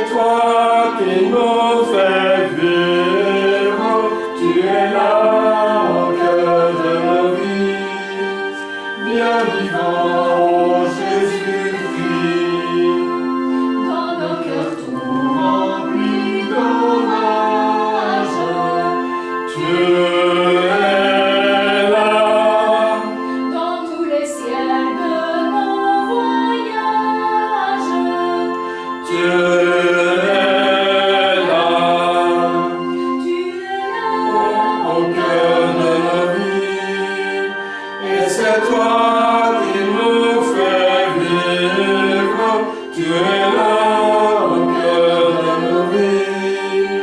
toi qui nous fais vivre, tu es là au cœur de nos vies, bien vivant Jésus-Christ. Dans nos cœurs tout remplis d'orage, Tu es là, dans tous les ciels de nos voyages, tu es là, tu es là au cœur de nos vies, et c'est toi qui nous fais vivre, tu es là au cœur de nos vies,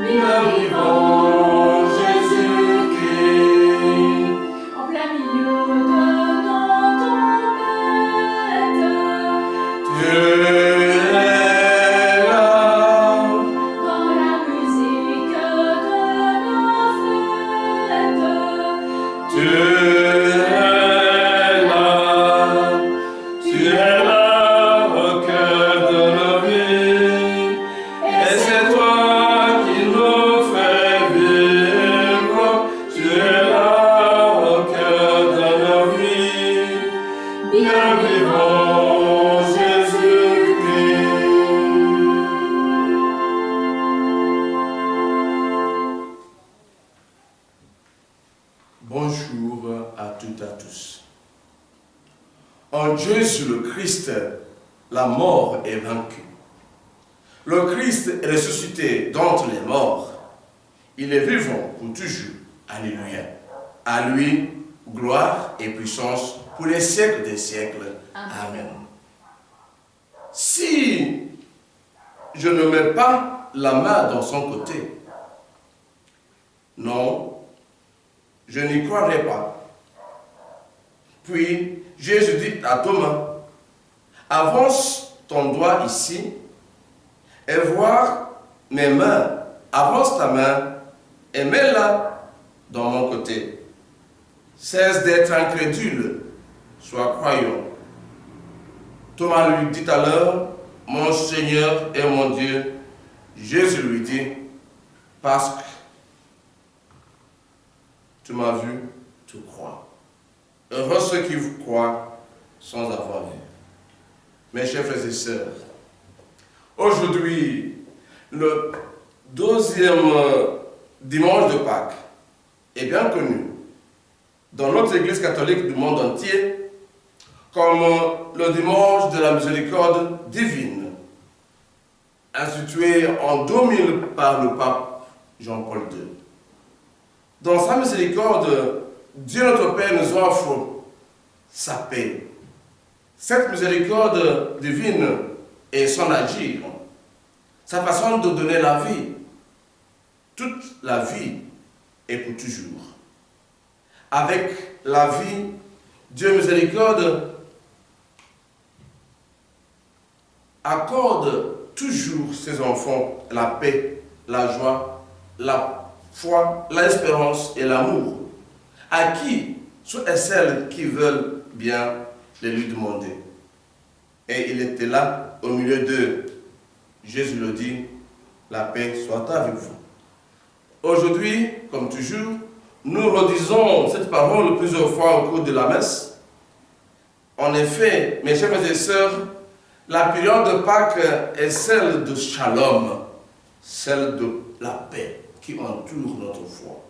bien vivant Jésus-Christ. en plein milieu de nos tempêtes, Tu es là, dans la musique de nos fêtes. tu es là, tu es là au cœur de nos vies, et c'est toi qui nous fais vivre, tu es là au cœur de nos vies, bien vivant Jésus-Christ. Bonjour à toutes et à tous. En Jésus le Christ, la mort est vaincue. Le Christ est ressuscité d'entre les morts. Il est vivant pour toujours. Alléluia. À lui, gloire et puissance pour les siècles des siècles. Amen. Si je ne mets pas la main dans son côté, non, je n'y croirai pas. Puis Jésus dit à Thomas, avance ton doigt ici et voir mes mains. Avance ta main et mets-la dans mon côté. Cesse d'être incrédule, sois croyant. Thomas lui dit alors, mon Seigneur et mon Dieu. Jésus lui dit, parce que tu m'as vu, tu crois. Heureux ceux qui croient sans avoir vu. Mes chers frères et sœurs, aujourd'hui, le 12e dimanche de Pâques est bien connu dans notre Église catholique du monde entier comme le dimanche de la miséricorde divine, institué en 2000 par le pape Jean-Paul II. Dans sa miséricorde, Dieu notre Père nous offre sa paix. Cette miséricorde divine est son agir, sa façon de donner la vie. Toute la vie est pour toujours. Avec la vie, Dieu miséricorde accorde toujours ses enfants la paix, la joie, la foi, l'espérance et l'amour. À qui? Ceux et celles qui veulent bien les lui demander. Et il était là, au milieu d'eux. Jésus le dit, la paix soit avec vous. Aujourd'hui, comme toujours, nous redisons cette parole plusieurs fois au cours de la messe. En effet, mes chers frères et sœurs, la période de Pâques est celle de shalom, celle de la paix qui entoure notre foi.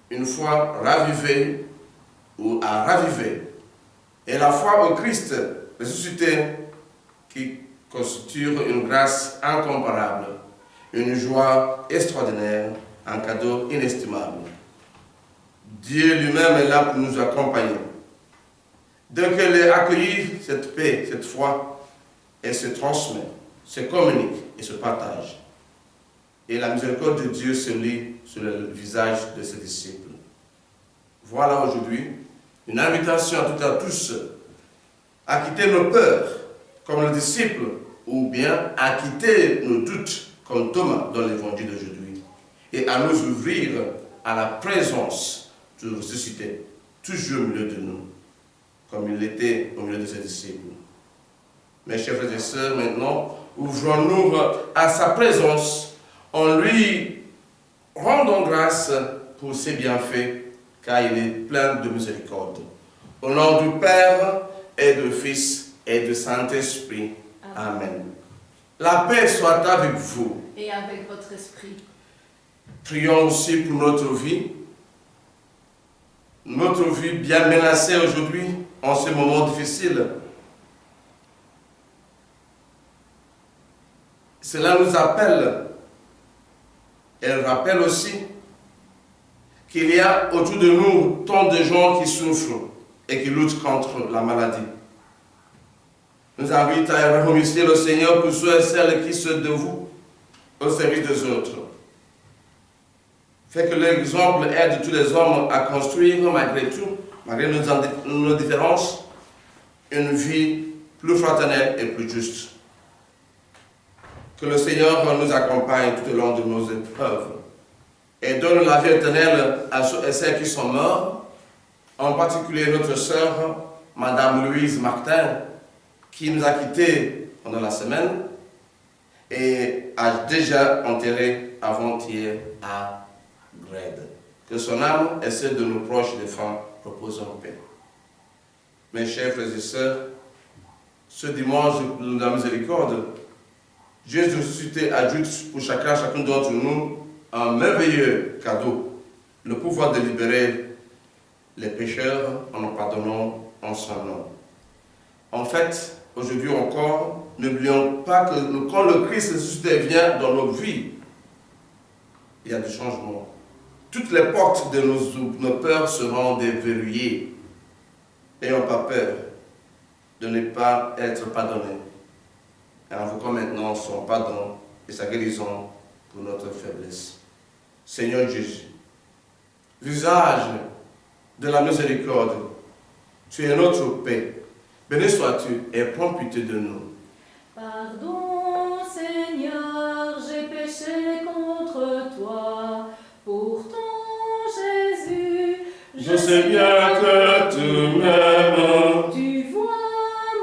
Une foi ravivée ou à raviver. Et la foi au Christ ressuscité qui constitue une grâce incomparable, une joie extraordinaire, un cadeau inestimable. Dieu lui-même est là pour nous accompagner. Dès qu'elle a accueilli cette paix, cette foi, elle se transmet, se communique et se partage. Et la miséricorde de Dieu se lit sur le visage de ses disciples. Voilà aujourd'hui une invitation à toutes et à tous à quitter nos peurs comme le disciple ou bien à quitter nos doutes comme Thomas dans l'évangile d'aujourd'hui et à nous ouvrir à la présence du ressuscité, toujours au milieu de nous, comme il était au milieu de ses disciples. Mes chers frères et sœurs, maintenant, ouvrons-nous à sa présence en lui rendant grâce pour ses bienfaits, car il est plein de miséricorde. Au nom du Père et du Fils et du Saint-Esprit. Amen. La paix soit avec vous. Et avec votre esprit. Prions aussi pour notre vie. Notre vie bien menacée aujourd'hui, en ce moment difficile. Cela nous appelle, elle rappelle aussi qu'il y a autour de nous tant de gens qui souffrent et qui luttent contre la maladie. Nous invite à remercier le Seigneur pour ceux et celles qui se dévouent au service des autres. Fait que l'exemple aide tous les hommes à construire, malgré tout, malgré nos différences, une vie plus fraternelle et plus juste. Que le Seigneur nous accompagne tout au long de nos épreuves et donne la vie éternelle à ceux et celles qui sont morts, en particulier notre sœur, Madame Louise Martin, qui nous a quittés pendant la semaine et a déjà enterré avant-hier à Grède. Que son âme et celle de nos proches défunts reposent en paix. Mes chers frères et sœurs, ce dimanche de la miséricorde, Jésus ressuscité ajoute pour chacun d'entre nous un merveilleux cadeau, le pouvoir de libérer les pécheurs en nous pardonnant en son nom. En fait, aujourd'hui encore, n'oublions pas que quand le Christ ressuscité vient dans nos vies, il y a des changements. Toutes les portes de nos peurs seront déverrouillées. N'ayons pas peur de ne pas être pardonnés. Et invoquons maintenant son pardon et sa guérison pour notre faiblesse. Seigneur Jésus, visage de la miséricorde, tu es notre paix. Béni sois-tu et prends pitié de nous. Pardon, Seigneur, j'ai péché contre toi. Pourtant, Jésus, Je sais bien que tu m'aimes. Tu vois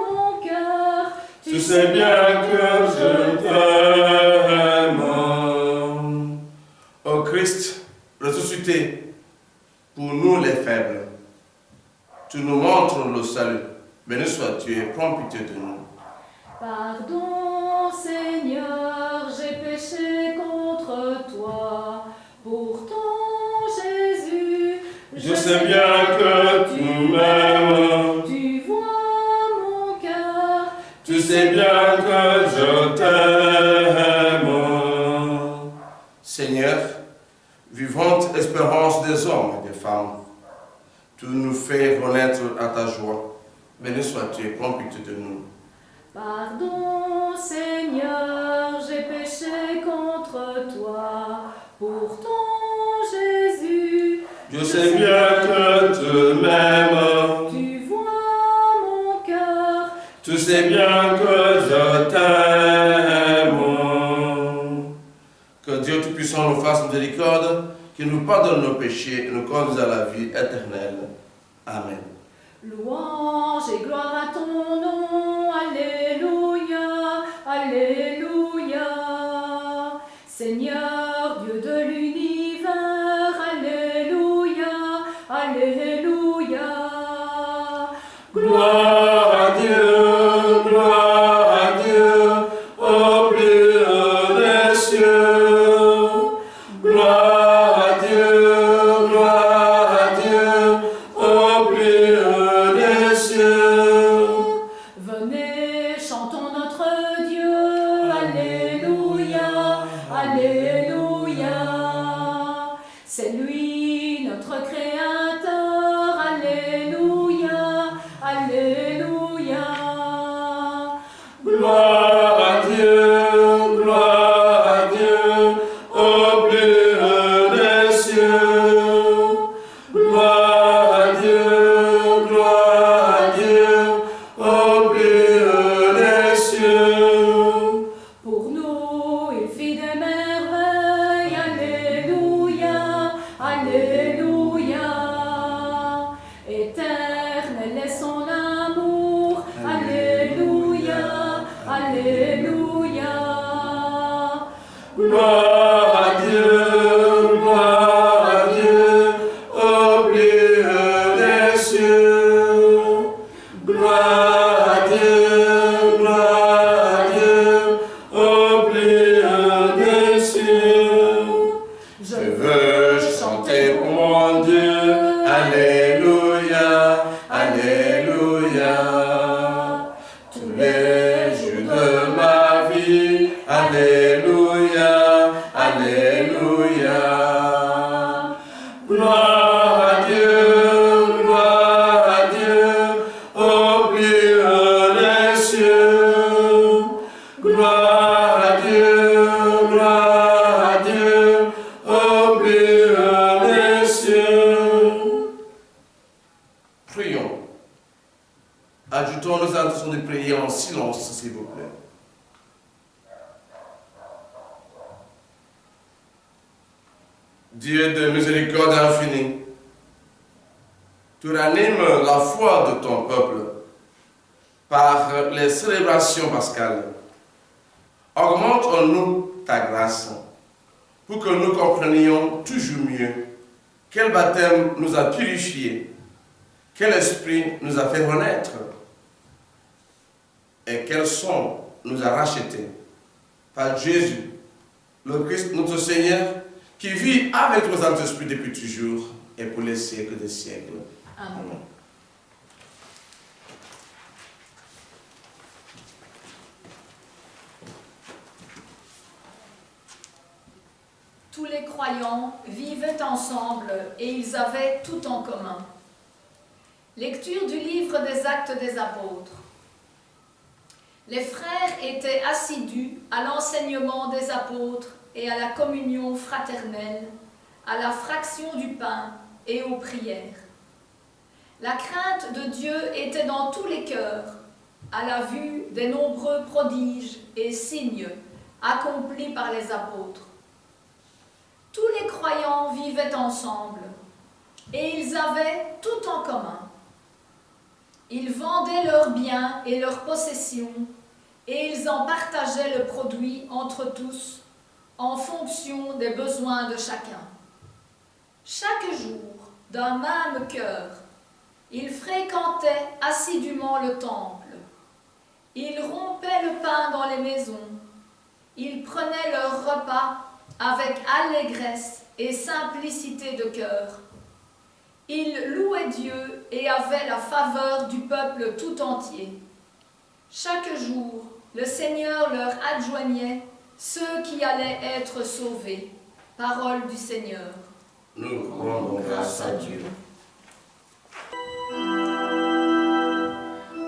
mon cœur. Tu sais bien que je t'aime. Ô Christ, ressuscité pour nous les faibles, tu nous montres le salut. Béni sois-tu et prends pitié de nous. Pardon, Seigneur, j'ai péché contre toi. Pourtant, Jésus, Je sais bien que tu m'aimes. Tu vois mon cœur. Tu sais bien que je t'aime. Seigneur, vivante espérance des hommes et des femmes, tu nous fais renaître à ta joie. Béni sois-tu et prends pitié de nous. Pardon, Seigneur, j'ai péché contre toi. Pourtant, Jésus, Je sais bien que tu m'aimes. tu vois mon cœur. Tu sais bien que je t'aime. Que Dieu Tout-Puissant nous fasse miséricorde, qu'il nous pardonne nos péchés et nous conduise à la vie éternelle. Amen. Louange et gloire à ton nom, Alléluia, Alléluia. Seigneur, Dieu de l'univers, Alléluia, Alléluia. Gloire à Dieu, au plus haut des cieux. Gloire à Dieu, au plus haut des cieux. Venez, chantons notre Dieu, Alléluia, Alléluia. C'est lui, notre Créateur, Alléluia, Alléluia. Gloire à Dieu, au plus haut des cieux. Gloire à Dieu, au plus haut des cieux. Pour nous, il fit des merveilles, Alléluia, Alléluia. Éternel est son amour, Alléluia, Alléluia. Gloire à Dieu, au plus haut des cieux. Gloire à Dieu, au plus haut des cieux. Je veux chanter pour mon Dieu, Alléluia, Alléluia. Tous les jours de ma vie, Alléluia, Alléluia. Gloire à Dieu, au plus haut des cieux. Gloire à Dieu, au plus haut des cieux. Prions. Ajoutons nos intentions de prier en silence, s'il vous plaît. Dieu de miséricorde infinie, tu ranimes la foi de ton peuple par les célébrations pascales. Augmente en nous ta grâce pour que nous comprenions toujours mieux quel baptême nous a purifiés, quel esprit nous a fait renaître et quel sang nous a rachetés par Jésus, le Christ, notre Seigneur, qui vit avec le Saint-Esprit depuis toujours et pour les siècles des siècles. Amen. Tous les croyants vivaient ensemble et ils avaient tout en commun. Lecture du livre des Actes des Apôtres. Les frères étaient assidus à l'enseignement des apôtres et à la communion fraternelle, à la fraction du pain et aux prières. La crainte de Dieu était dans tous les cœurs, à la vue des nombreux prodiges et signes accomplis par les apôtres. Tous les croyants vivaient ensemble et ils avaient tout en commun. Ils vendaient leurs biens et leurs possessions et ils en partageaient le produit entre tous en fonction des besoins de chacun. Chaque jour, d'un même cœur, ils fréquentaient assidûment le temple. Ils rompaient le pain dans les maisons. Ils prenaient leur repas avec allégresse et simplicité de cœur. Ils louaient Dieu et avaient la faveur du peuple tout entier. Chaque jour, le Seigneur leur adjoignait ceux qui allaient être sauvés. Parole du Seigneur. Nous rendons grâce à Dieu.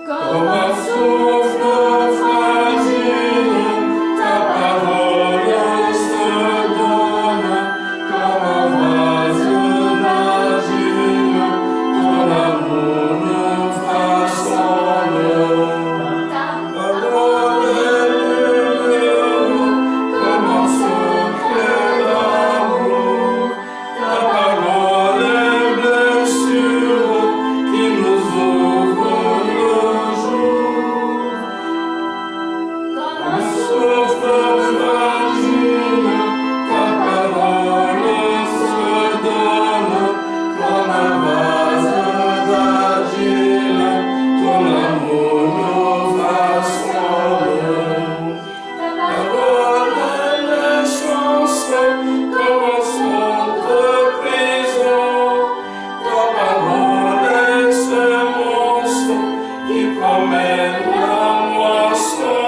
Comme un souffle fragile, ta parole se donne, comme un vase fragile, ton amour nous façonne. Ta parole est lumière, comme un secret d'amour, ta parole est blessure qui nous ouvre le jour. Comme un souffle fragile, ta parole se donne, comme un vase d'argile, ton amour nous façonne. Ta parole est l'essence, comme un son de prison, ta parole est semence qui promène la moisson.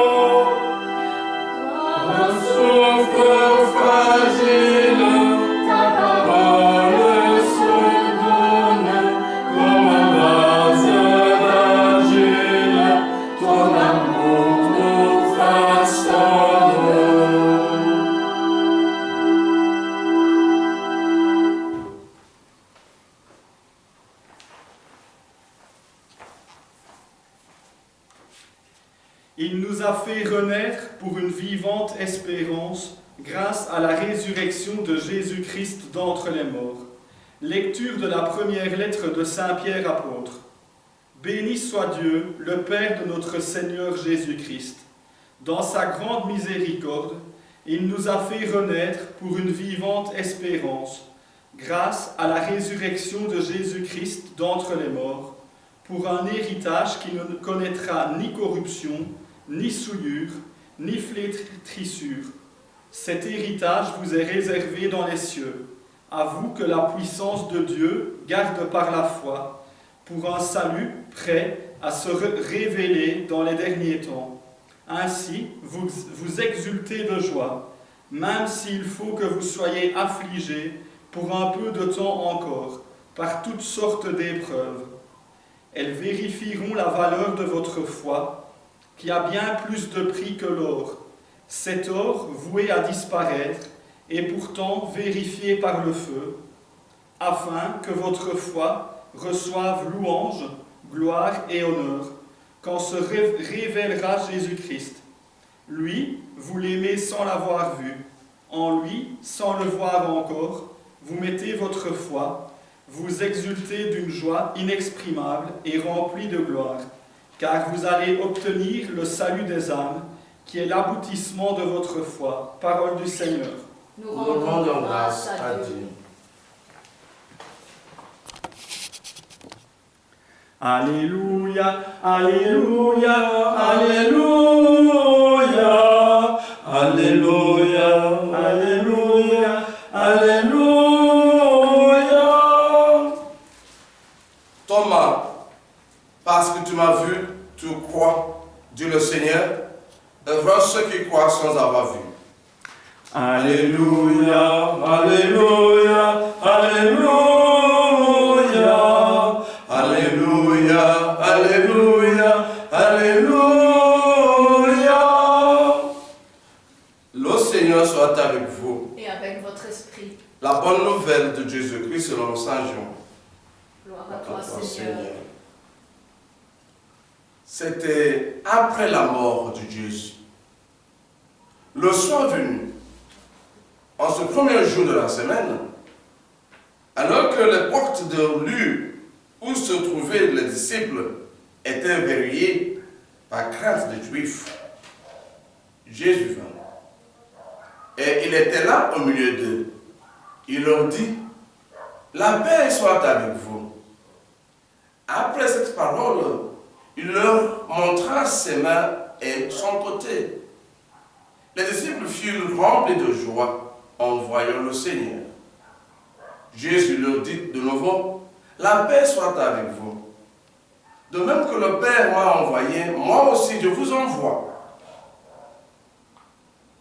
Comme un souffle fragile, ta parole se donne, comme un vase d'argile, ton amour nous façonne. Il nous a fait renaître pour une vivante espérance grâce à la résurrection de Jésus-Christ d'entre les morts. Lecture de la première lettre de Saint Pierre apôtre. Béni soit Dieu, le Père de notre Seigneur Jésus-Christ. Dans sa grande miséricorde, Il nous a fait renaître pour une vivante espérance, grâce à la résurrection de Jésus-Christ d'entre les morts, pour un héritage qui ne connaîtra ni corruption, ni souillure, ni flétrissure. Cet héritage vous est réservé dans les cieux, à vous que la puissance de Dieu garde par la foi, pour un salut prêt à se révéler dans les derniers temps. Ainsi, vous exultez de joie, même s'il faut que vous soyez affligés pour un peu de temps encore, par toutes sortes d'épreuves. Elles vérifieront la valeur de votre foi, qui a bien plus de prix que l'or. Cet or voué à disparaître est pourtant vérifié par le feu, afin que votre foi reçoive louange, gloire et honneur, quand se révélera Jésus-Christ. Lui, vous l'aimez sans l'avoir vu. En lui, sans le voir encore, vous mettez votre foi, vous exultez d'une joie inexprimable et remplie de gloire, car vous allez obtenir le salut des âmes, qui est l'aboutissement de votre foi. Parole du Seigneur. Nous rendons grâce à Dieu. Alléluia, Alléluia, Alléluia, Alléluia, Alléluia, Alléluia. Thomas, parce que tu m'as vu, tu crois, dit le Seigneur. Heureux ceux qui croient sans avoir vu. Alléluia, Alléluia, Alléluia, Alléluia, Alléluia, Alléluia. Le Seigneur soit avec vous. Et avec votre esprit. La bonne nouvelle de Jésus-Christ selon Saint Jean. Gloire à toi, Seigneur. C'était après la mort de Jésus. Le soir venu, en ce premier jour de la semaine, alors que les portes de lieu où se trouvaient les disciples étaient verrouillées par crainte des Juifs, Jésus vint. Et il était là au milieu d'eux. Il leur dit, « La paix soit avec vous. » Après cette parole, il leur montra ses mains et son côté. Les disciples furent remplis de joie en voyant le Seigneur. Jésus leur dit de nouveau, « La paix soit avec vous. De même que le Père m'a envoyé, moi aussi je vous envoie. »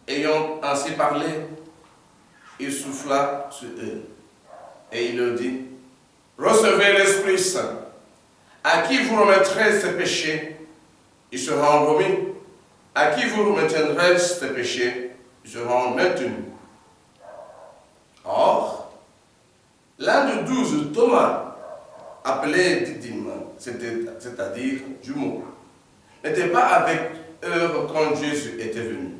Ayant ainsi parlé, il souffla sur eux et il leur dit, « Recevez l'Esprit Saint. À qui vous remettrez ses péchés, ils seront remis. À qui vous remettrez ses péchés, ils seront maintenus. » Or, l'un de 12, Thomas, appelé Didyme, c'est-à-dire jumeau, n'était pas avec eux quand Jésus était venu.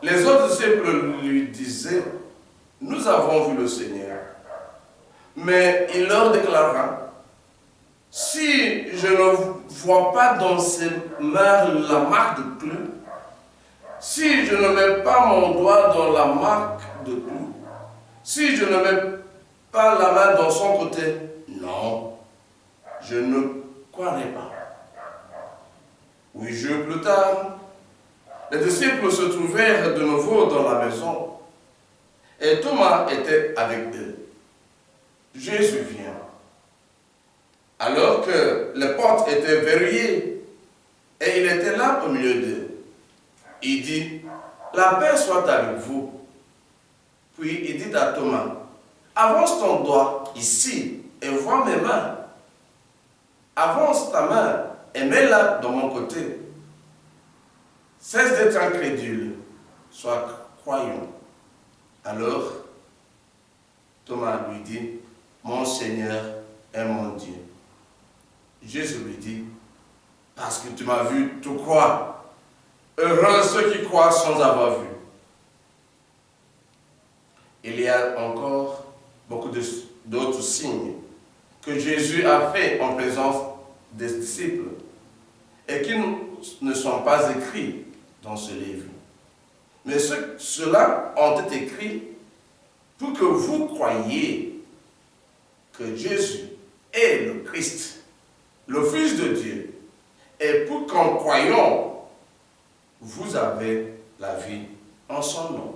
Les autres disciples lui disaient, « Nous avons vu le Seigneur. » Mais il leur déclara, « Si je ne vois pas dans ses mains la marque de clou, si je ne mets pas mon doigt dans la marque de clou, si je ne mets pas la main dans son côté, non, je ne croirai pas. » 8 jours plus tard, les disciples se trouvèrent de nouveau dans la maison et Thomas était avec eux. Jésus vient. Alors que les portes étaient verrouillées et il était là au milieu d'eux. Il dit, « La paix soit avec vous. » Puis il dit à Thomas, « Avance ton doigt ici et vois mes mains. Avance ta main et mets-la dans mon côté. Cesse d'être incrédule, sois croyant. » Alors, Thomas lui dit, « Mon Seigneur et mon Dieu. » Jésus lui dit, « Parce que tu m'as vu, tu crois. Heureux ceux qui croient sans avoir vu. » Il y a encore beaucoup d'autres signes que Jésus a fait en présence des disciples et qui ne sont pas écrits dans ce livre. Mais ceux-là ont été écrits pour que vous croyiez que Jésus est le Christ, le Fils de Dieu, et pour qu'en croyant, vous avez la vie en son nom.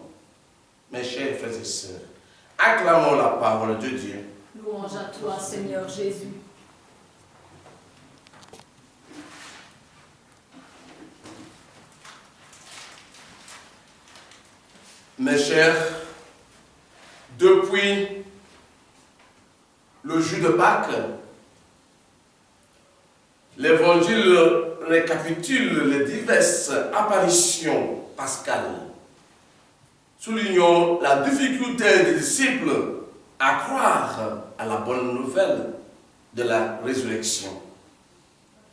Mes chers frères et sœurs, acclamons la parole de Dieu. Louange à toi, Seigneur Jésus. Mes chers, depuis le jour de Pâques, l'Évangile récapitule les diverses apparitions pascales, soulignant la difficulté des disciples à croire à la bonne nouvelle de la résurrection,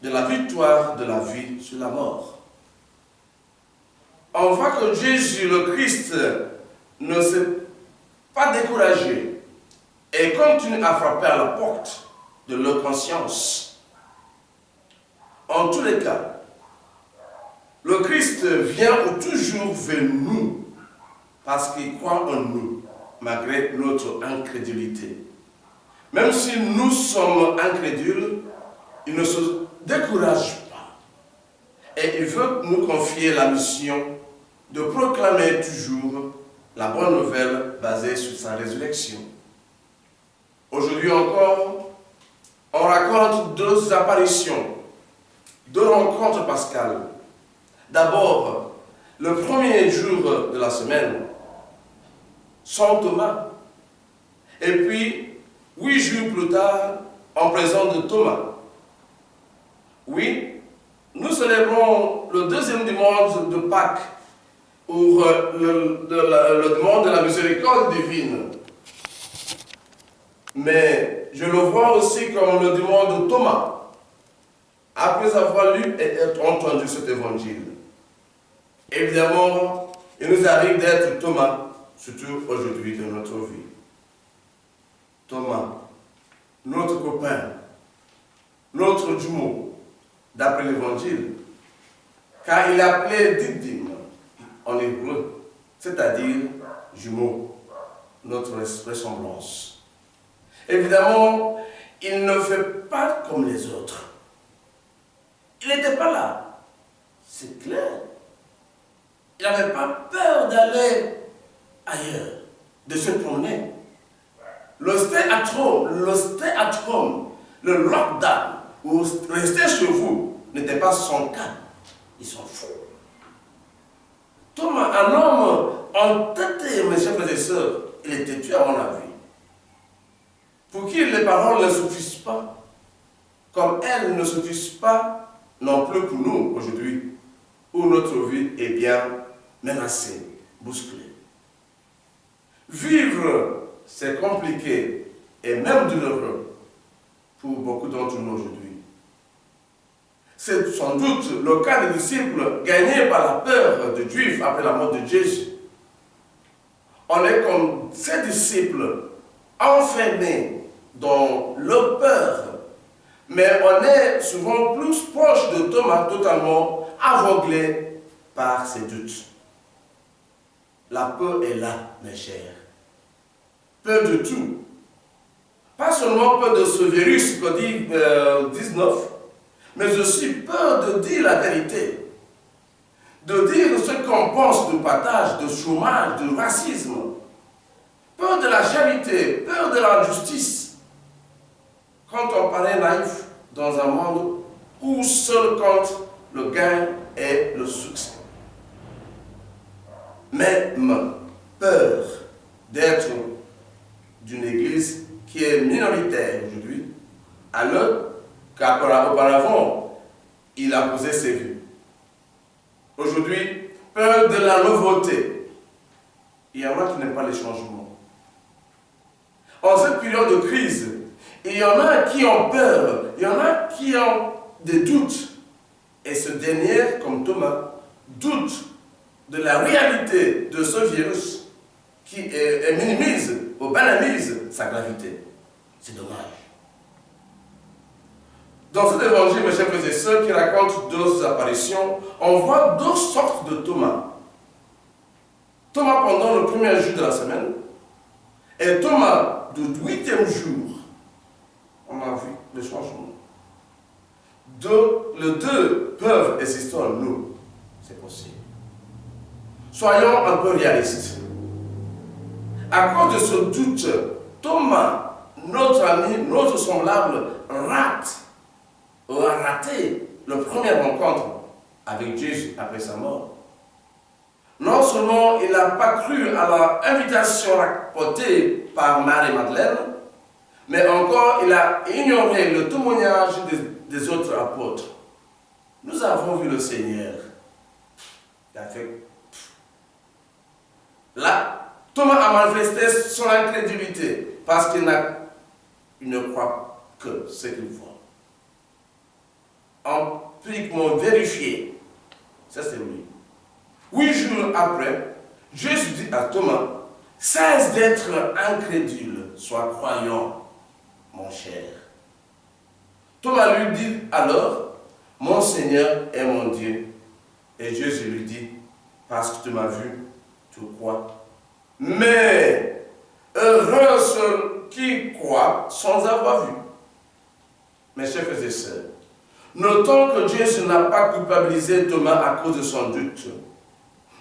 de la victoire de la vie sur la mort. On voit que Jésus, le Christ, ne s'est pas découragé et continue à frapper à la porte de leur conscience. En tous les cas, le Christ vient toujours vers nous parce qu'il croit en nous, malgré notre incrédulité. Même si nous sommes incrédules, il ne se décourage pas. Et il veut nous confier la mission de proclamer toujours la bonne nouvelle basée sur sa résurrection. Aujourd'hui encore, on raconte deux apparitions, deux rencontres pascales. D'abord, le premier jour de la semaine, Saint Thomas. Et puis, 8 jours plus tard, en présence de Thomas. Oui, nous célébrons le deuxième dimanche de Pâques, pour le demande de la miséricorde divine. Mais je le vois aussi comme le dimanche de Thomas, après avoir lu et entendu cet évangile. Évidemment, il nous arrive d'être Thomas, surtout aujourd'hui de notre vie. Thomas, notre copain, notre jumeau, d'après l'évangile, car il est appelé Didyme en hébreu, c'est-à-dire jumeau, notre ressemblance. Évidemment, il ne fait pas comme les autres. Il n'était pas là, c'est clair. Il n'avait pas peur d'aller ailleurs, de se promener. Le stay-at-home, le lockdown, ou rester chez vous, n'était pas son cas. Ils s'en foutent. Thomas, un homme entêté, mes chers frères et sœurs, il était tué à mon avis. Pour qui les paroles ne suffisent pas, comme elles ne suffisent pas non plus pour nous aujourd'hui, où notre vie est bien menacée, bousculée. Vivre, c'est compliqué et même douloureux pour beaucoup d'entre nous aujourd'hui. C'est sans doute le cas des disciples gagnés par la peur des Juifs après la mort de Jésus. On est comme ces disciples enfermés dans leur peur, mais on est souvent plus proche de Thomas, totalement aveuglé par ses doutes. La peur est là, mes chers. Peur de tout. Pas seulement peur de ce virus Covid-19, mais aussi peur de dire la vérité. De dire ce qu'on pense de partage, de chômage, de racisme. Peur de la charité, peur de la justice. Quand on paraît naïf dans un monde où seul compte le gain et le succès. Même peur d'être d'une église qui est minoritaire aujourd'hui, alors qu'auparavant, il a posé ses vues. Aujourd'hui, peur de la nouveauté. Il y en a qui n'aiment pas les changements. En cette période de crise, il y en a qui ont peur, il y en a qui ont des doutes. Et ce dernier, comme Thomas, doute de la réalité de ce virus qui minimise ou banalise sa gravité. C'est dommage. Dans cet évangile, mes chers frères et sœurs, qui raconte deux apparitions, on voit deux sortes de Thomas. Thomas pendant le premier jour de la semaine, et Thomas du 8e jour. On a vu le changement. Les deux peuvent exister en nous. C'est possible. Soyons un peu réalistes. À cause de ce doute, Thomas, notre ami, notre semblable, a raté la première rencontre avec Jésus après sa mort. Non seulement il n'a pas cru à l'invitation apportée par Marie-Madeleine, mais encore il a ignoré le témoignage des autres apôtres. Nous avons vu le Seigneur. Il a fait. Là, Thomas a manifesté son incrédulité parce qu'il ne croit que ce qu'il voit. Empiriquement vérifié, ça c'est lui. 8 jours après, Jésus dit à Thomas, cesse d'être incrédule, sois croyant, mon cher. Thomas lui dit alors, mon Seigneur est mon Dieu. Et Jésus lui dit, parce que tu m'as vu, tu crois. Mais heureux ceux qui croient sans avoir vu. Mes chers frères et sœurs, notons que Jésus n'a pas culpabilisé Thomas à cause de son doute,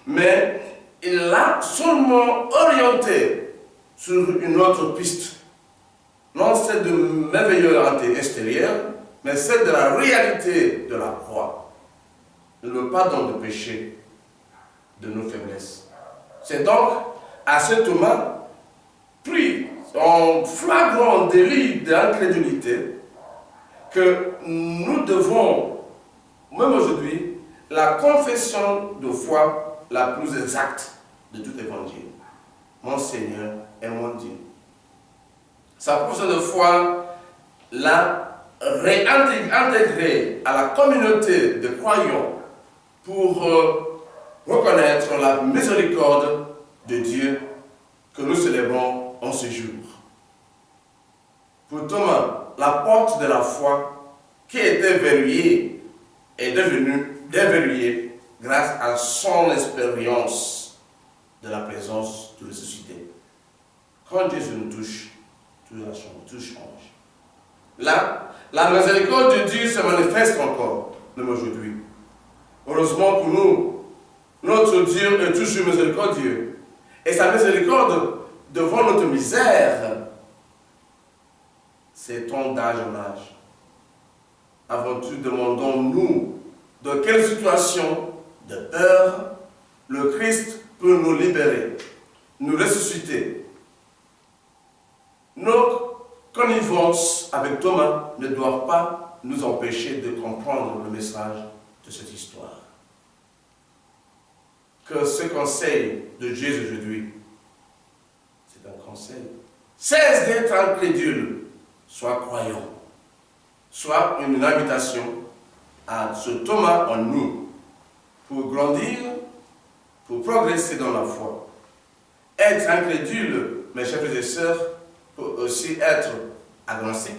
mais il l'a seulement orienté sur une autre piste. Non celle de merveilleux extérieur, mais celle de la réalité de la croix. Le pardon de péché de nos faiblesses. C'est donc à ce Thomas, pris en flagrant délit d'incrédulité, que nous devons, même aujourd'hui, la confession de foi la plus exacte de tout évangile. Mon Seigneur est mon Dieu. Sa profession de foi l'a réintégré à la communauté de croyants pour reconnaître la miséricorde de Dieu que nous célébrons en ce jour. Pour Thomas, la porte de la foi qui était verrouillée est devenue déverrouillée grâce à son expérience de la présence du ressuscité. Quand Jésus nous touche, tout change. Là, la miséricorde de Dieu se manifeste encore, même aujourd'hui. Heureusement pour nous, notre Dieu est toujours miséricordieux. Et sa miséricorde devant notre misère, c'est ton d'âge en âge. Avant tout, demandons-nous de quelle situation de peur le Christ peut nous libérer, nous ressusciter. Nos connivences avec Thomas ne doivent pas nous empêcher de comprendre le message de cette histoire. Que ce conseil de Jésus aujourd'hui, c'est un conseil. Cesse d'être incrédule, sois croyant. Soit une invitation à ce Thomas en nous pour grandir, pour progresser dans la foi. Être incrédule, mes chers frères et sœurs, peut aussi être agnostique,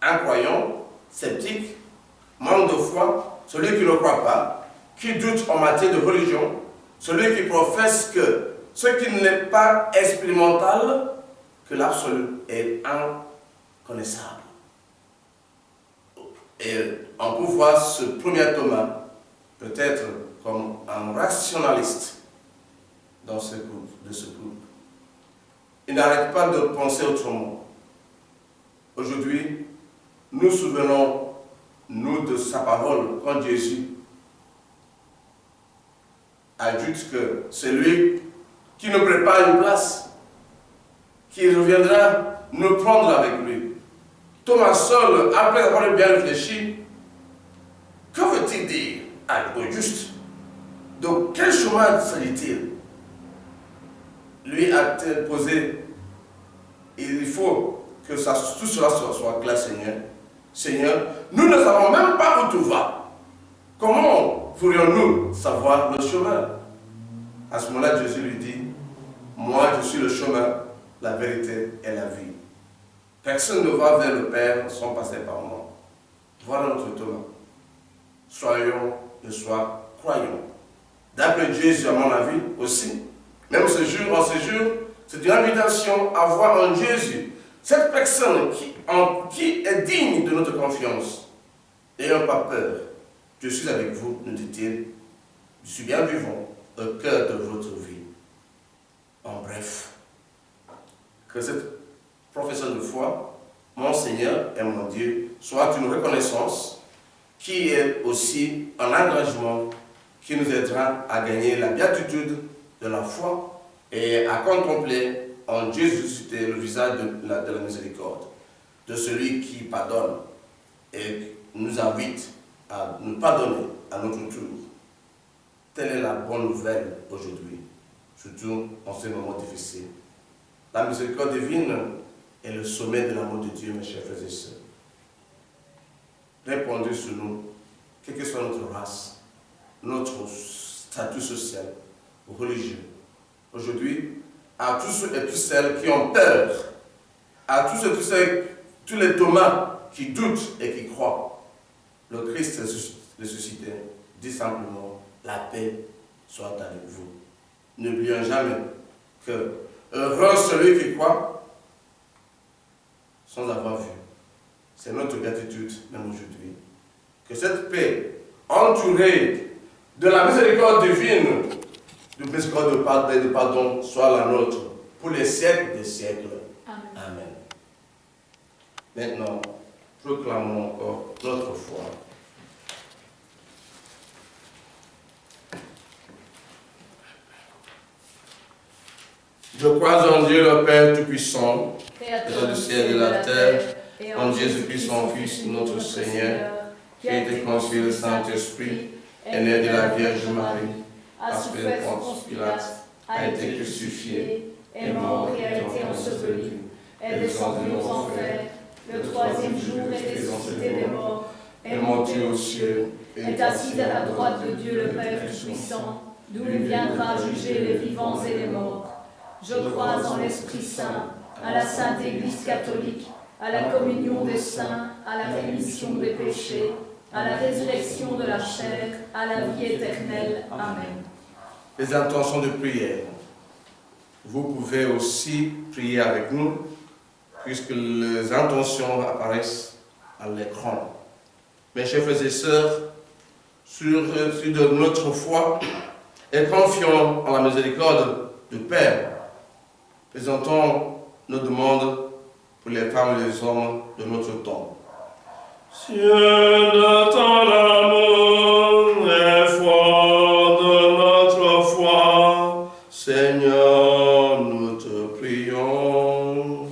incroyant, sceptique, manque de foi, celui qui ne croit pas, qui doute en matière de religion, celui qui professe que ce qui n'est pas expérimental, que l'absolu est inconnaissable. Et on peut voir ce premier Thomas peut-être comme un rationaliste dans ce groupe. Il n'arrête pas de penser autrement. Aujourd'hui, nous souvenons-nous de sa parole quand Jésus ajoute que c'est lui qui nous prépare une place, qui reviendra nous prendre avec lui. Thomas seul, après avoir bien réfléchi, que veut-il dire au juste? De quel chemin s'agit-il? Lui a-t-il posé, il faut que tout cela soit clair, Seigneur. Seigneur, nous ne savons même pas où tu vas. Comment pourrions-nous savoir le chemin? À ce moment-là, Jésus lui dit, moi je suis le chemin, la vérité et la vie. Personne ne va vers le Père sans passer par moi. Voilà notre Thomas. Soyons de soi croyants. D'après Jésus, à mon avis, aussi, Même ce jour, en ce jour, c'est une invitation à voir en Jésus cette personne qui est digne de notre confiance. N'ayons pas peur. Je suis avec vous, nous dit-il. Je suis bien vivant au cœur de votre vie. En bref, que cette profession de foi, mon Seigneur et mon Dieu, soit une reconnaissance qui est aussi un engagement qui nous aidera à gagner la béatitude de la foi et à contempler en Jésus ressuscité le visage de la miséricorde, de celui qui pardonne et nous invite à nous pardonner à notre tour. Telle est la bonne nouvelle aujourd'hui, surtout en ce moment difficile. La miséricorde divine est le sommet de l'amour de Dieu, mes chers frères et sœurs. Répondez sur nous, quelle que soit notre race, notre statut social ou religieux. Aujourd'hui, à tous ceux et toutes celles qui ont peur, à tous ceux et tous les Thomas qui doutent et qui croient, le Christ ressuscité dit simplement, la paix soit avec vous. N'oublions jamais que heureux celui qui croit sans avoir vu. C'est notre gratitude même aujourd'hui. Que cette paix, entourée de la miséricorde divine, de miséricorde de pardon, soit la nôtre pour les siècles des siècles. Amen. Maintenant, proclamons encore notre foi. Je crois en Dieu le Père Tout-Puissant, Créateur du ciel et de la terre, et en Jésus-Christ, son Fils, notre Seigneur, qui a été conçu du Saint-Esprit, est né de la Vierge Marie, a souffert de Ponce Pilate, a été crucifié, est mort et a été enseveli, est descendu aux enfers, le troisième jour est ressuscité des morts, est monté aux cieux, est assis à la droite de Dieu le Père Tout-Puissant, d'où il viendra juger les vivants et les morts. Je crois en l'Esprit Saint, à la Sainte Église catholique, à la communion des saints, à la rémission des péchés, à la résurrection de la chair, à la vie éternelle. Amen. Les intentions de prière. Vous pouvez aussi prier avec nous, puisque les intentions apparaissent à l'écran. Mes chers frères et sœurs, sur de notre foi et confions en la miséricorde du Père, présentons nos demandes pour les femmes et les hommes de notre temps. Ciel de ton amour et foi de notre foi, Seigneur, nous te prions.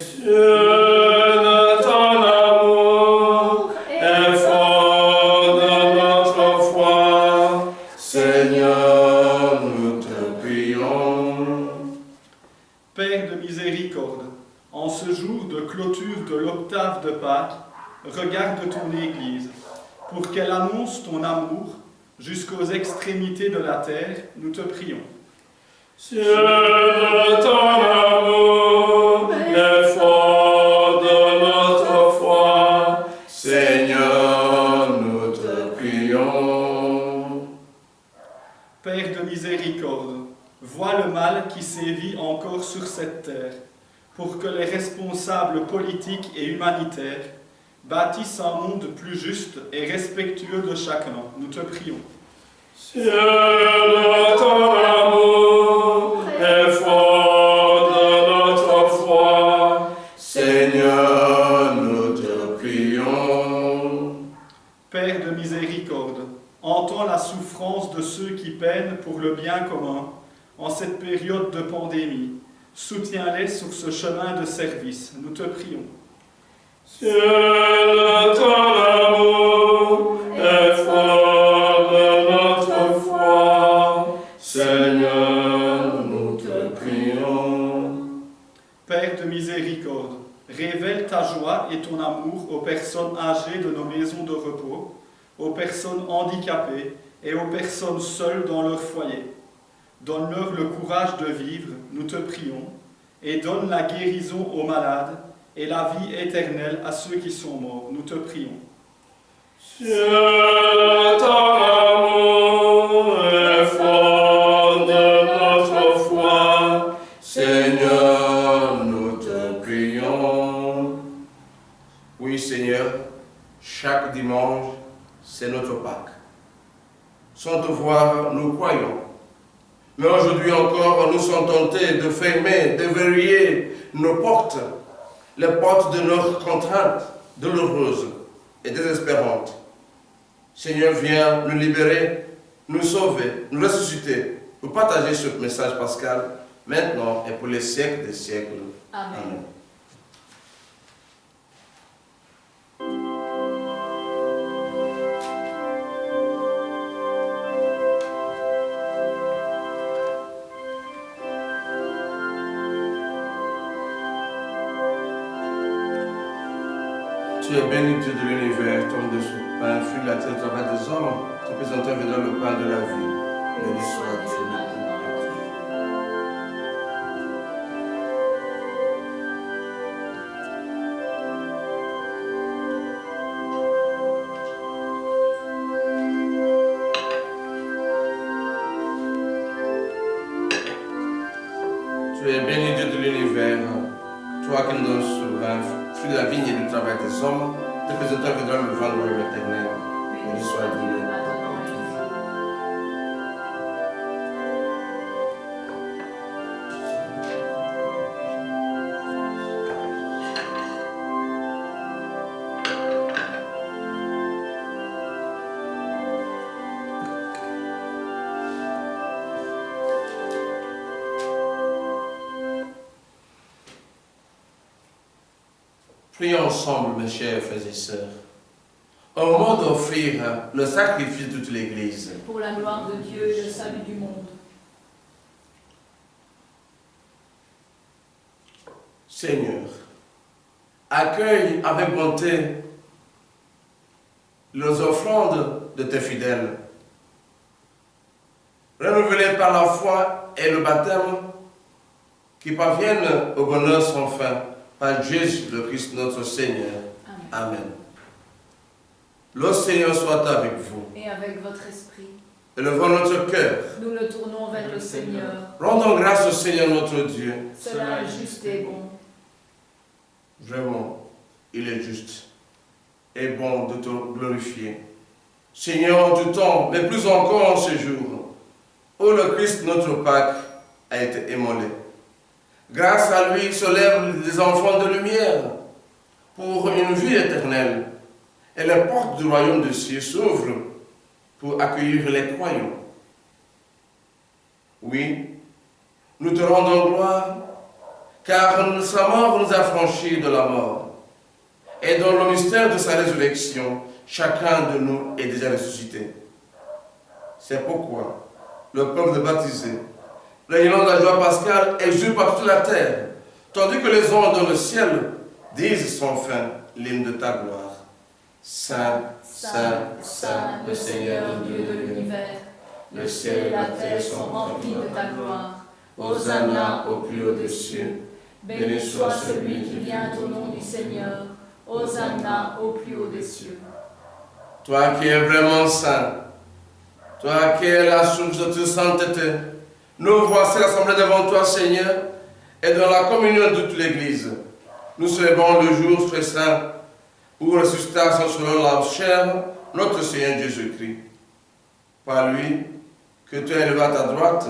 Ciel de ton amour et foi de notre foi, Seigneur, nous te prions. Père de miséricorde, en ce jour de clôture de l'octave de Pâques, regarde ton Église, pour qu'elle annonce ton amour jusqu'aux extrémités de la terre, nous te prions. Ciel de ton amour et foi de notre foi, Seigneur, nous te prions. Père de miséricorde, vois le mal qui sévit encore sur cette terre, pour que les responsables politiques et humanitaires bâtissent un monde plus juste et respectueux de chacun. Nous te prions. Ciel de ton amour et foi de notre foi, Seigneur, nous te prions. Père de miséricorde, entends la souffrance de ceux qui peinent pour le bien commun en cette période de pandémie. Soutiens-les sur ce chemin de service. Nous te prions. Ciel de ton amour et foi de notre foi, Seigneur, nous te prions. Père de miséricorde, révèle ta joie et ton amour aux personnes âgées de nos maisons de repos, aux personnes handicapées et aux personnes seules dans leur foyer. Donne-leur le courage de vivre, nous te prions, et donne la guérison aux malades et la vie éternelle à ceux qui sont morts. Nous te prions. Ciel de ton amour et foi de notre foi. Seigneur, nous te prions. Oui, Seigneur, chaque dimanche, c'est notre Pâques. Sans te voir, nous croyons. Mais aujourd'hui encore, nous sommes tentés de fermer, de verrouiller nos portes, les portes de nos contraintes douloureuses et désespérantes. Seigneur, viens nous libérer, nous sauver, nous ressusciter pour partager ce message pascal maintenant et pour les siècles des siècles. Amen. Amen. Tu es béni, Dieu de l'univers, tombe de ce pain, fruit de la terre, travail des hommes, te présentant viendra le pain de la vie. Béni sois-tu maintenant et toujours. Tu es béni, Dieu de l'univers, toi qui nous donnes souverain, fruit de la vigne et du travail des hommes, te présentant viendra le vent de l'éternel. Béni sois-tu maintenant et toujours. Prions ensemble, mes chers frères et sœurs, au moment d'offrir le sacrifice de toute l'Église. Pour la gloire de Dieu et le salut du monde. Seigneur, accueille avec bonté les offrandes de tes fidèles, renouvelées par la foi et le baptême, qui parviennent au bonheur sans fin. Par Jésus le Christ notre Seigneur. Amen. Amen. Le Seigneur soit avec vous. Et avec votre esprit. Élevons notre cœur. Nous le tournons vers le Seigneur. Rendons grâce au Seigneur notre Dieu. Cela est juste et bon. Vraiment, il est juste et bon de te glorifier. Seigneur, en tout temps, mais plus encore en ce jour, où le Christ notre Pâques a été immolé. Grâce à lui se lèvent des enfants de lumière pour une vie éternelle. Et les portes du royaume de cieux s'ouvrent pour accueillir les croyants. Oui, nous te rendons gloire, car sa mort nous a franchis de la mort. Et dans le mystère de sa résurrection, chacun de nous est déjà ressuscité. C'est pourquoi le peuple baptisé, rayonnant de la joie pascale, exulte par toute la terre, tandis que les anges dans le ciel disent sans fin l'hymne de ta gloire. Saint, Saint, Saint, le Seigneur Dieu de l'univers, le ciel et la terre sont remplis de ta gloire. Hosanna au plus haut des cieux. Béni soit celui qui vient au nom du Seigneur. Hosanna au plus haut des cieux. Toi qui es vraiment saint, toi qui es la source de toute sainteté, nous voici rassemblés devant toi, Seigneur, et dans la communion de toute l'Église. Nous célébrons le jour très saint où ressuscitation selon la chair notre Seigneur Jésus-Christ. Par lui, que tu es élevé à ta droite,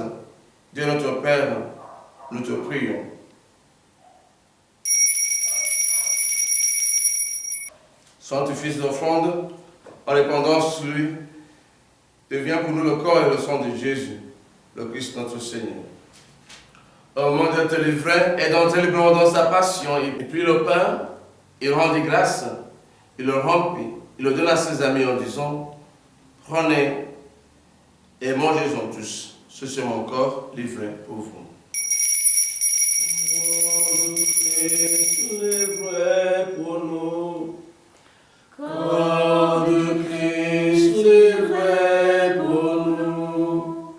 Dieu notre Père, nous te prions. Sanctifie l'offrande, en répandant sur lui, devient pour nous le corps et le sang de Jésus, le Christ notre Seigneur. Au moment de te livrer et d'entrer librement dans sa passion, il prit le pain, il rendit grâce, il le remplit, il le donne à ses amis en disant, prenez et mangez-en tous, ceci est mon corps livré pour vous. Livré pour nous. Corps de Christ livré pour nous.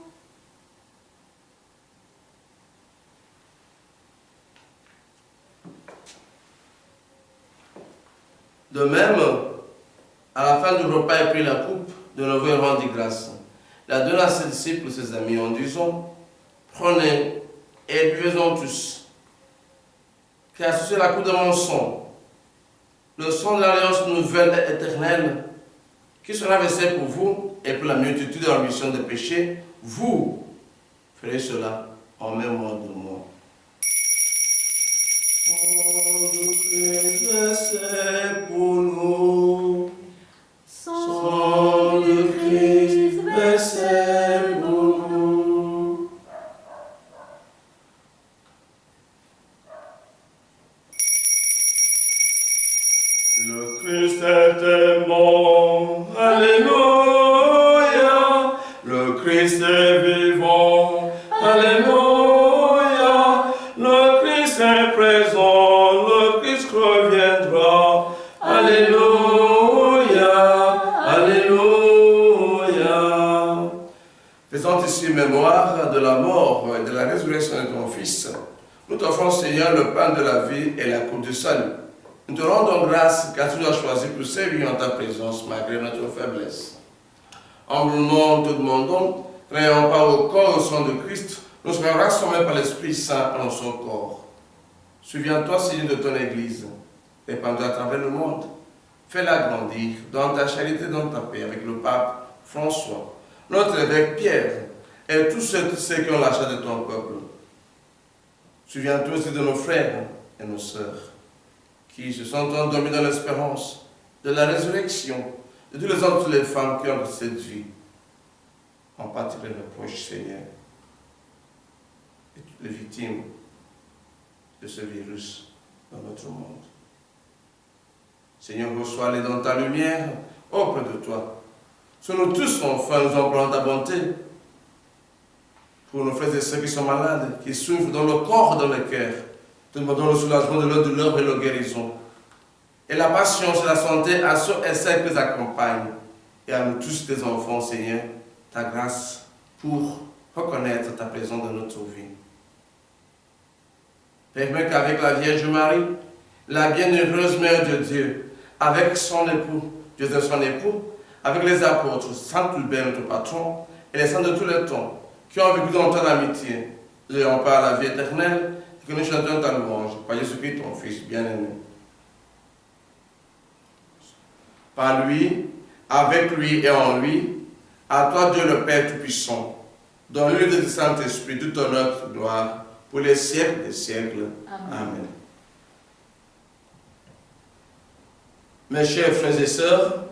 De même, à la fin du repas, il prit la coupe, de nouveau il rendit grâce. Il la donna à ses disciples, ses amis, en disant, prenez et buvez-en tous. Car c'est la coupe de mon sang, le sang de l'alliance nouvelle et éternelle, qui sera versé pour vous et pour la multitude de la rémission des péchés. Vous ferez cela en mémoire de moi. Versé pour nous. Sang de Christ versé pour nous. Le Christ est aimant, alléluia. Le Christ est vivant, alléluia. Le Christ est présent, le Christ reviendra, alléluia, alléluia. Faisant ici mémoire de la mort et de la résurrection de ton Fils, nous t'offrons, Seigneur, le pain de la vie et la coupe du salut. Nous te rendons grâce car tu nous as choisi pour servir en ta présence malgré notre faiblesse. Humblement te demandons, n'ayant pas au corps et au sang de Christ, nous serons rassemblés par l'Esprit Saint en son corps. Souviens-toi, Seigneur, de ton Église, répandue à travers le monde. Fais-la grandir dans ta charité, dans ta paix, avec le pape François, notre évêque Pierre, et tous ceux qui ont la charge de ton peuple. Souviens-toi aussi de nos frères et nos sœurs, qui se sont endormis dans l'espérance de la résurrection, de tous les hommes et toutes les femmes qui ont cette vie, en particulier nos proches, Seigneur, et toutes les victimes de ce virus dans notre monde. Seigneur, reçois-les dans ta lumière, auprès de toi. Sur nous tous, enfin, nous implorons ta bonté. Pour nos frères et sœurs qui sont malades, qui souffrent dans le corps et dans le cœur, te demandons le soulagement de leur douleur et leur guérison. Et la patience et la santé à ceux et celles qui les accompagnent. Et à nous tous, tes enfants, Seigneur, ta grâce pour reconnaître ta présence dans notre vie. Permets qu'avec la Vierge Marie, la bienheureuse Mère de Dieu, avec son époux, Joseph son époux, avec les apôtres, Saint Hubert, notre patron, et les saints de tous les temps, qui ont vécu dans ton amitié, ayant part à la vie éternelle, et que nous chantons ta louange, par Jésus-Christ, ton Fils bien-aimé. Par lui, avec lui et en lui, à toi Dieu le Père Tout-Puissant, dans l'unité du Saint-Esprit, tout honneur et gloire, pour les siècles des siècles. Amen. Amen. Mes chers frères et sœurs,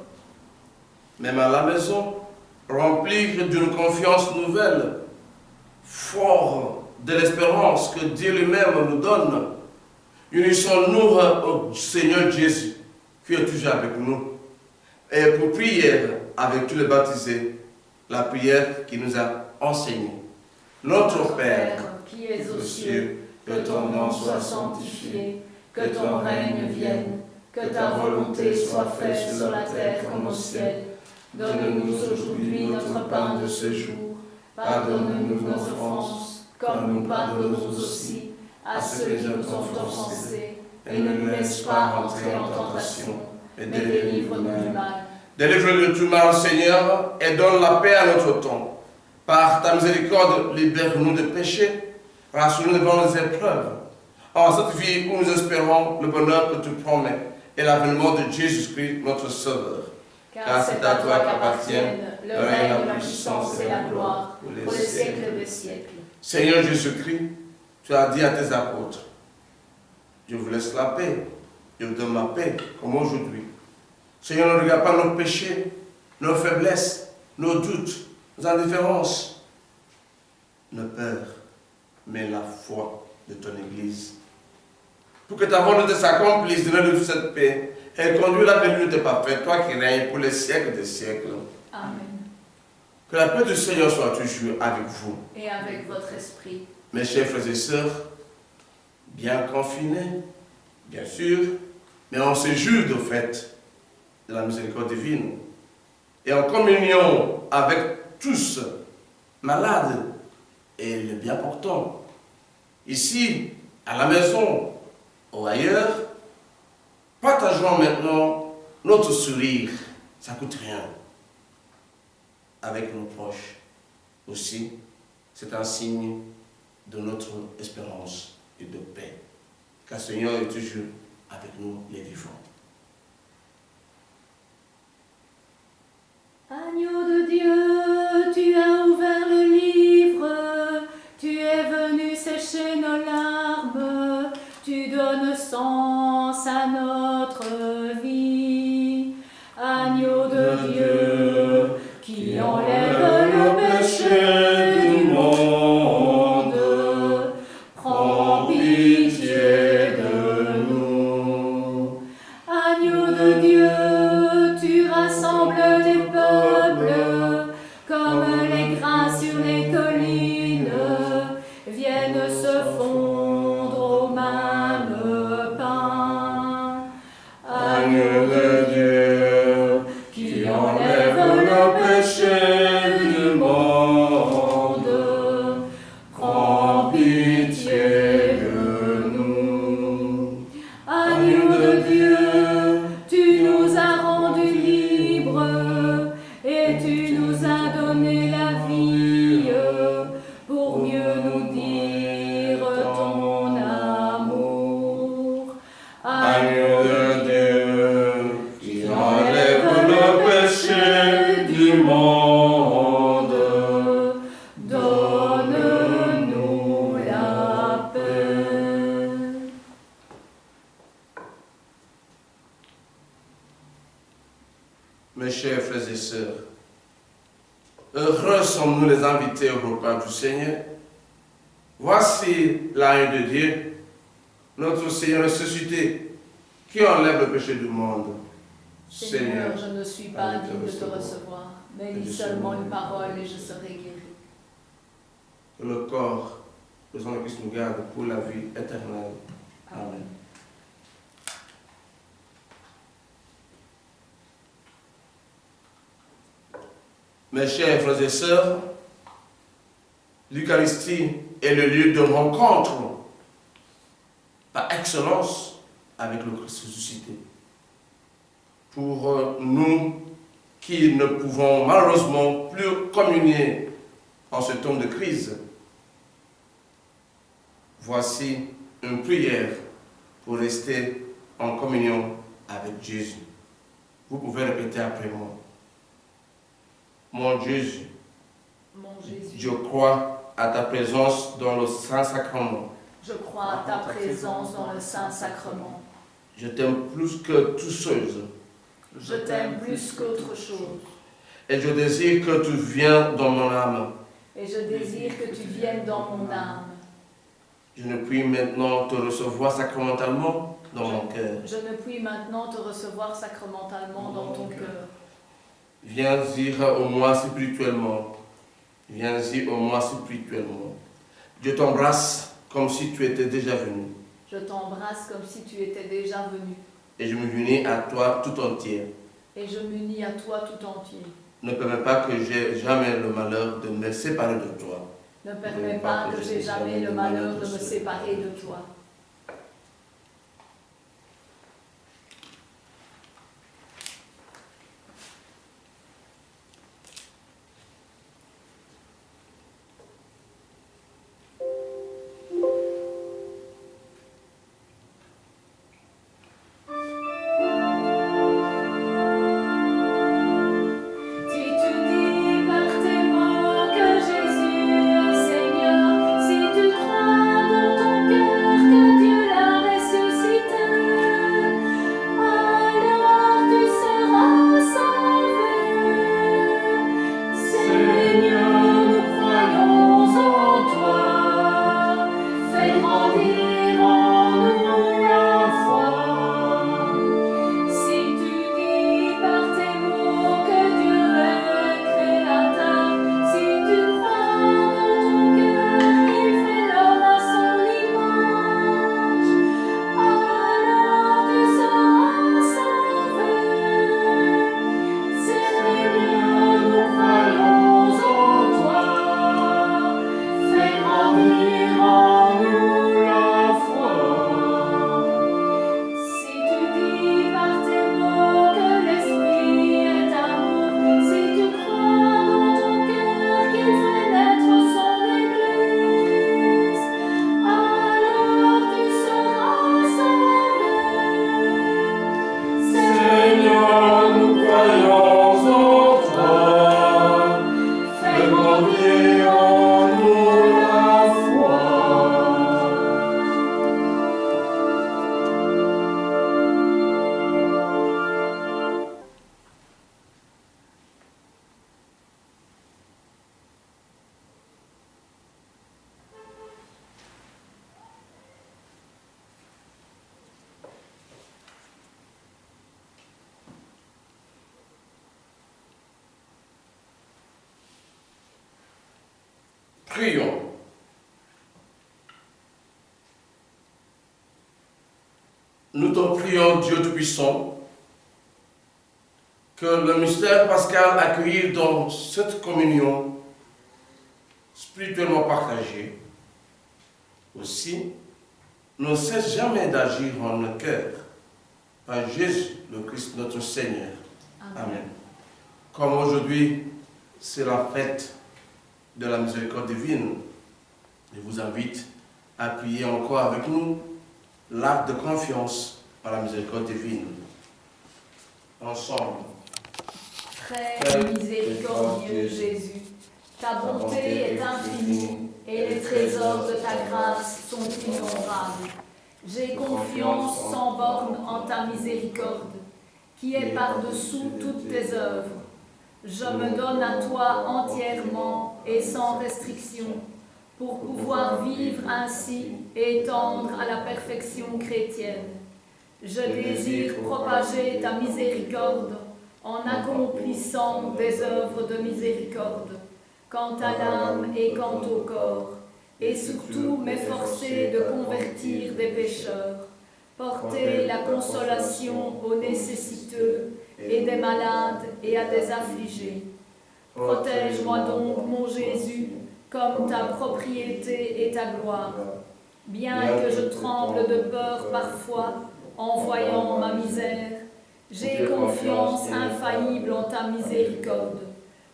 même à la maison, remplis d'une confiance nouvelle, fort de l'espérance que Dieu lui-même nous donne, unissons-nous au Seigneur Jésus, qui est toujours avec nous, et pour prier avec tous les baptisés, la prière qu'il nous a enseignée. Notre Père, qui es aux cieux, que ton nom soit sanctifié, que ton règne vienne, que ta volonté soit faite sur la terre comme au ciel. Donne-nous aujourd'hui notre pain de ce jour. Pardonne-nous nos offenses, comme nous pardonnons aussi à ceux qui nous ont offensés. Et ne nous laisse pas entrer en tentation, mais délivre-nous du mal. Délivre-nous de tout mal, Seigneur, et donne la paix à notre temps. Par ta miséricorde, libère-nous des péchés, rassure-nous devant les épreuves. En cette vie où nous espérons le bonheur que tu promets et l'avènement de Jésus-Christ, notre Sauveur. Car c'est à toi qu'appartiennent le règne, la puissance et la gloire pour les siècles des siècles. Seigneur Jésus-Christ, tu as dit à tes apôtres, je vous laisse la paix, je vous donne ma paix, comme aujourd'hui. Seigneur, ne regarde pas nos péchés, nos faiblesses, nos doutes, nos indifférences, nos peurs, mais la foi de ton Église. Pour que ta volonté s'accomplisse, donne-nous toute cette paix et conduis la venue de parfait, toi qui règnes pour les siècles des siècles. Amen. Que la paix du Seigneur soit toujours avec vous. Et avec votre esprit. Mes chers frères et sœurs, bien confinés, bien sûr, mais en ce jour de fête de la miséricorde divine, et en communion avec tous, malades et les bien portants, ici, à la maison ou ailleurs, partageons maintenant notre sourire, ça ne coûte rien, avec nos proches. Aussi, c'est un signe de notre espérance et de paix. Car Seigneur est toujours avec nous les vivants. Agneau de Dieu, tu as ouvert le livre, tu es venu sécher nos larmes, tu donnes sens à notre vie. Agneau de Dieu, qui enlève le péché du monde, prends pitié de nous. Agneau de Dieu, tu rassembles des peuples, comme les grains sur les collines, viennent se fondre au même pain. Agneau de Dieu, qui enlève le péché du monde, prends pitié de nous. Agneau de Dieu, tu nous as rendus libres et tu nous as donné la vie pour mieux nous dire ton amour. Agneau de Dieu, qui enlève le péché du monde, donne-nous la paix. Mes chers frères et sœurs, heureux sommes-nous les invités au repas du Seigneur. Voici l'agneau de Dieu, notre Seigneur ressuscité, qui enlève le péché du monde. Seigneur, je ne suis pas digne de te recevoir, mais dis seulement une parole et je serai guéri. Que le corps, le sang de Christ nous garde pour la vie éternelle. Amen. Mes chers frères et sœurs, l'Eucharistie est le lieu de rencontre par excellence avec le Christ ressuscité. Pour nous qui ne pouvons malheureusement plus communier en ce temps de crise, voici une prière pour rester en communion avec Jésus. Vous pouvez répéter après moi. Mon Jésus, je crois à ta présence dans le Saint-Sacrement. Je crois à ta présence dans le Saint-Sacrement. Je t'aime plus que toute chose. Je t'aime plus qu'autre chose. Et je désire que tu viennes dans mon âme. Et je désire que tu viennes dans mon âme. Je ne puis maintenant te recevoir sacramentellement dans mon cœur. Je ne puis maintenant te recevoir sacramentellement dans ton cœur. Viens-y au moi spirituellement. Viens-y au moi spirituellement. Je t'embrasse comme si tu étais déjà venu. Je t'embrasse comme si tu étais déjà venu. Et je me unis à toi tout entier. Et je m'unis à toi tout entier. Ne permets pas que j'ai jamais le malheur de me séparer de toi. Ne permets pas que j'ai jamais le malheur de me séparer de toi. Que Prions. Nous te prions, Dieu Tout-Puissant, que le mystère pascal accueilli dans cette communion spirituellement partagée aussi ne cesse jamais d'agir en nos cœurs par Jésus, le Christ, notre Seigneur. Amen. Comme aujourd'hui, c'est la fête de la miséricorde divine, je vous invite à appuyer encore avec nous l'acte de confiance à la miséricorde divine. Ensemble. Très miséricordieux Jésus, ta bonté est infinie et les trésors de ta grâce sont innombrables. J'ai confiance sans borne en ta miséricorde, qui est par-dessous toutes tes œuvres. Je me donne à toi entièrement et sans restriction, pour pouvoir vivre ainsi et tendre à la perfection chrétienne. Je désire propager ta miséricorde en accomplissant des œuvres de miséricorde, quant à l'âme et quant au corps, et surtout m'efforcer de convertir des pécheurs, porter la consolation aux nécessiteux et des malades et à des affligés. Protège-moi donc, mon Jésus, comme ta propriété et ta gloire. Bien que je tremble de peur parfois en voyant ma misère, j'ai confiance infaillible en ta miséricorde.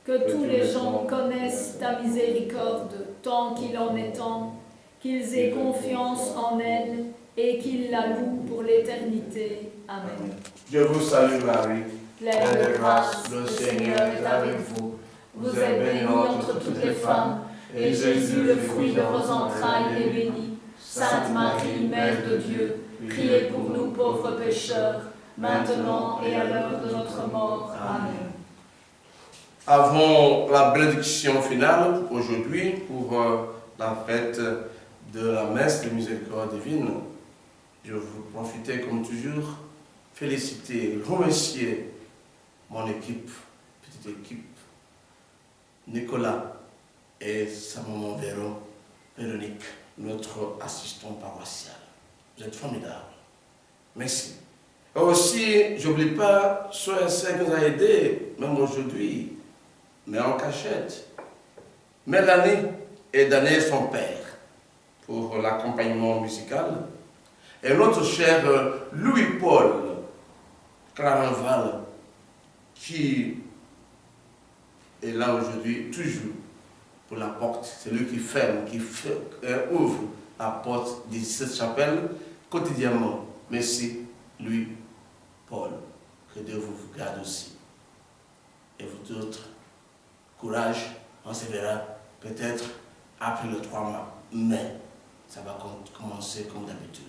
Que tous les gens connaissent ta miséricorde tant qu'il en est temps, qu'ils aient confiance en elle et qu'ils la louent pour l'éternité. Amen. Je vous salue Marie, Pleine de grâce, le Seigneur est avec vous. Vous êtes bénie entre toutes les femmes, et Jésus, le fruit de vos entrailles, est béni. Sainte Marie, Mère de Dieu, priez pour nous pauvres pécheurs, maintenant et à l'heure de notre mort. Amen. Avant la bénédiction finale aujourd'hui pour la fête de la messe de miséricorde divine, je vous profiter comme toujours, féliciter, remercier mon équipe, petite équipe, Nicolas et sa maman Véronique, notre assistant paroissial. Vous êtes formidables. Merci. Et aussi, je n'oublie pas ceux et celles qui nous ont aidés, même aujourd'hui, mais en cachette. Mélanie et Daniel, son père, pour l'accompagnement musical. Et notre cher Louis-Paul Clarenval, qui est là aujourd'hui, toujours, pour la porte. C'est lui qui ferme, qui ouvre la porte de cette chapelle quotidiennement. Merci, Louis-Paul. Que Dieu vous garde aussi. Et vous autres, courage, on se verra peut-être après le 3 mois. Mais ça va commencer comme d'habitude.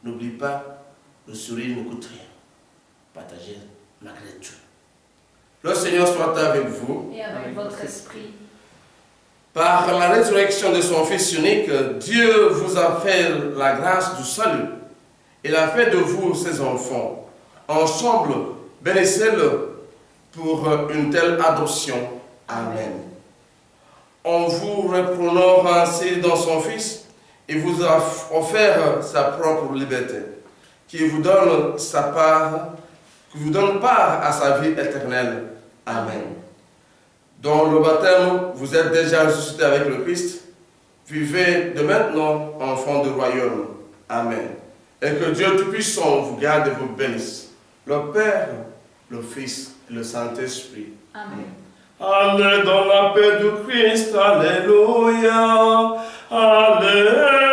N'oublie pas, le sourire ne coûte rien. Partagez malgré tout. Le Seigneur soit avec vous. Et avec votre esprit. Par la résurrection de son Fils unique, Dieu vous a fait la grâce du salut. Il a fait de vous ses enfants. Ensemble, bénissez-le pour une telle adoption. Amen. En vous reprenant ainsi dans son Fils, il vous a offert sa propre liberté, qui vous donne part à sa vie éternelle. Amen. Dans le baptême, vous êtes déjà ressuscité avec le Christ. Vivez de maintenant enfants du royaume. Amen. Et que Dieu Tout-Puissant vous garde et vous bénisse. Le Père, le Fils et le Saint-Esprit. Amen. Allez dans la paix du Christ. Alléluia. Alléluia.